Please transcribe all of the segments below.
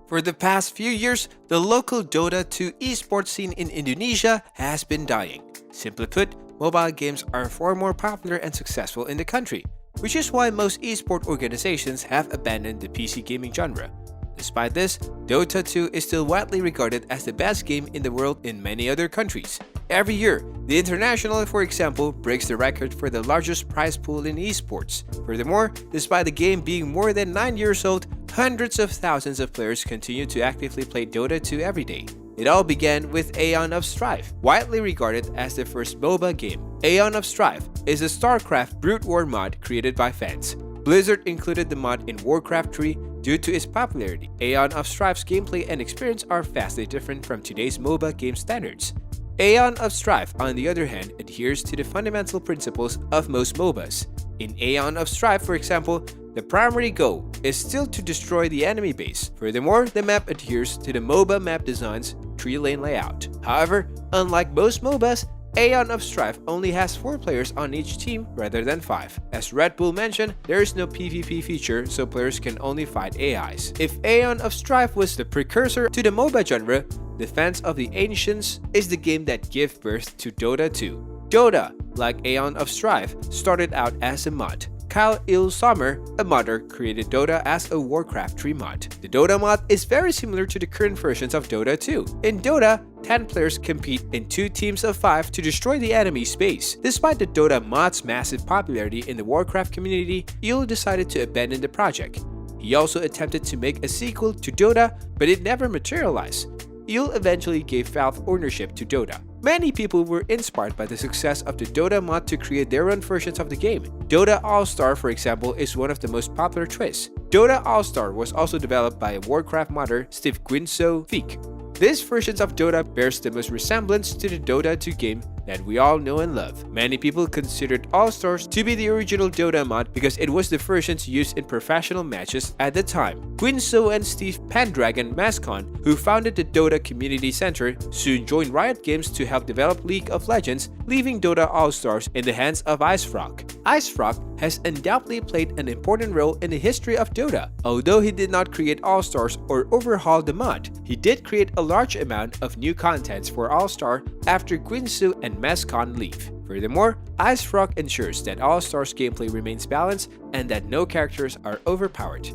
For the past few years, the local Dota 2 esports scene in Indonesia has been dying. Simply put, mobile games are far more popular and successful in the country, which is why most esport organizations have abandoned the PC gaming genre. Despite this, Dota 2 is still widely regarded as the best game in the world in many other countries. Every year, the International, for example, breaks the record for the largest prize pool in esports. Furthermore, despite the game being more than 9 years old, hundreds of thousands of players continue to actively play Dota 2 every day. It all began with Aeon of Strife, widely regarded as the first MOBA game. Aeon of Strife is a StarCraft Brute War mod created by fans. Blizzard included the mod in Warcraft 3 due to its popularity. Aeon of Strife's gameplay and experience are vastly different from today's MOBA game standards. Aeon of Strife, on the other hand, adheres to the fundamental principles of most MOBAs. In Aeon of Strife, for example, the primary goal is still to destroy the enemy base. Furthermore, the map adheres to the MOBA map design's 3-lane layout. However, unlike most MOBAs, Aeon of Strife only has 4 players on each team rather than 5. As Red Bull mentioned, there is no PvP feature, so players can only fight AIs. If Aeon of Strife was the precursor to the MOBA genre, Defense of the Ancients is the game that gave birth to Dota 2. Dota, like Aeon of Strife, started out as a mod. Kyle Sommer, a modder, created Dota as a Warcraft 3 mod. The Dota mod is very similar to the current versions of Dota 2. In Dota, 10 players compete in 2 teams of 5 to destroy the enemy's base. Despite the Dota mod's massive popularity in the Warcraft community, decided to abandon the project. He also attempted to make a sequel to Dota, but it never materialized. Eventually gave Valve ownership to Dota. Many people were inspired by the success of the Dota mod to create their own versions of the game. Dota All-Star, for example, is one of the most popular twists. Dota All-Star was also developed by a Warcraft modder, Steve Guinso Feek. This version of Dota bears the most resemblance to the Dota 2 game that we all know and love. Many people considered All-Stars to be the original Dota mod because it was the versions used in professional matches at the time. Guinso and Steve Pendragon Mascon, who founded the Dota Community Center, soon joined Riot Games to help develop League of Legends, leaving Dota All-Stars in the hands of IceFrog. IceFrog has undoubtedly played an important role in the history of Dota. Although he did not create All-Stars or overhaul the mod, he did create a large amount of new contents for All-Star after Guinso and Mascon leave. Furthermore, IceFrog ensures that All-Stars gameplay remains balanced and that no characters are overpowered.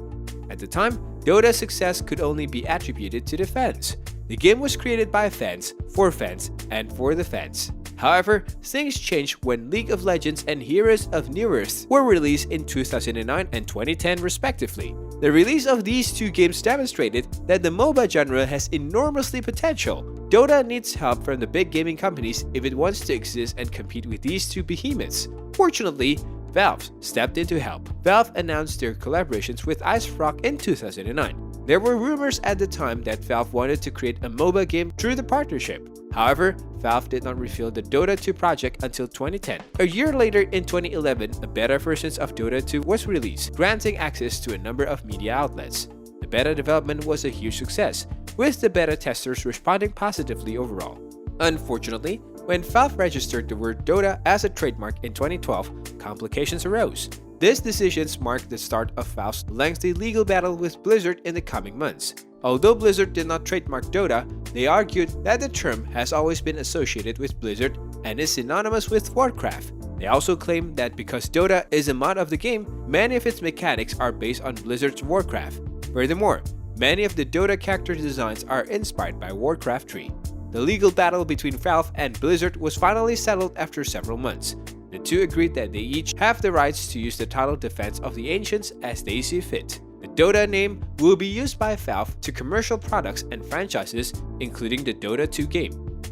At the time, Dota's success could only be attributed to the fans. The game was created by fans, for fans, and for the fans. However, things changed when League of Legends and Heroes of New Earth were released in 2009 and 2010 respectively. The release of these 2 games demonstrated that the MOBA genre has enormously potential. Dota needs help from the big gaming companies if it wants to exist and compete with these 2 behemoths. Fortunately, Valve stepped in to help. Valve announced their collaborations with IceFrog in 2009. There were rumors at the time that Valve wanted to create a MOBA game through the partnership. However, Valve did not reveal the Dota 2 project until 2010. A year later, in 2011, a beta version of Dota 2 was released, granting access to a number of media outlets. The beta development was a huge success, with the beta testers responding positively overall. Unfortunately, when Valve registered the word Dota as a trademark in 2012, complications arose. These decisions marked the start of Valve's lengthy legal battle with Blizzard in the coming months. Although Blizzard did not trademark Dota, they argued that the term has always been associated with Blizzard and is synonymous with Warcraft. They also claimed that because Dota is a mod of the game, many of its mechanics are based on Blizzard's Warcraft. Furthermore, many of the Dota character designs are inspired by Warcraft 3. The legal battle between Valve and Blizzard was finally settled after several months. The 2 agreed that they each have the rights to use the title Defense of the Ancients as they see fit. The Dota name will be used by Valve to commercial products and franchises, including the Dota 2 game.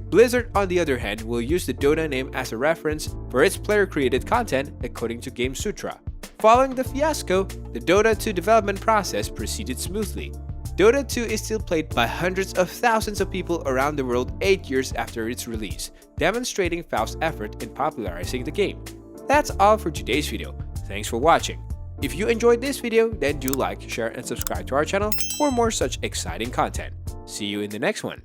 Blizzard, on the other hand, will use the Dota name as a reference for its player-created content, according to Game Sutra. Following the fiasco, the Dota 2 development process proceeded smoothly. Dota 2 is still played by hundreds of thousands of people around the world 8 years after its release, demonstrating Valve's effort in popularizing the game. That's all for today's video. Thanks for watching. If you enjoyed this video, then do like, share, and subscribe to our channel for more such exciting content. See you in the next one.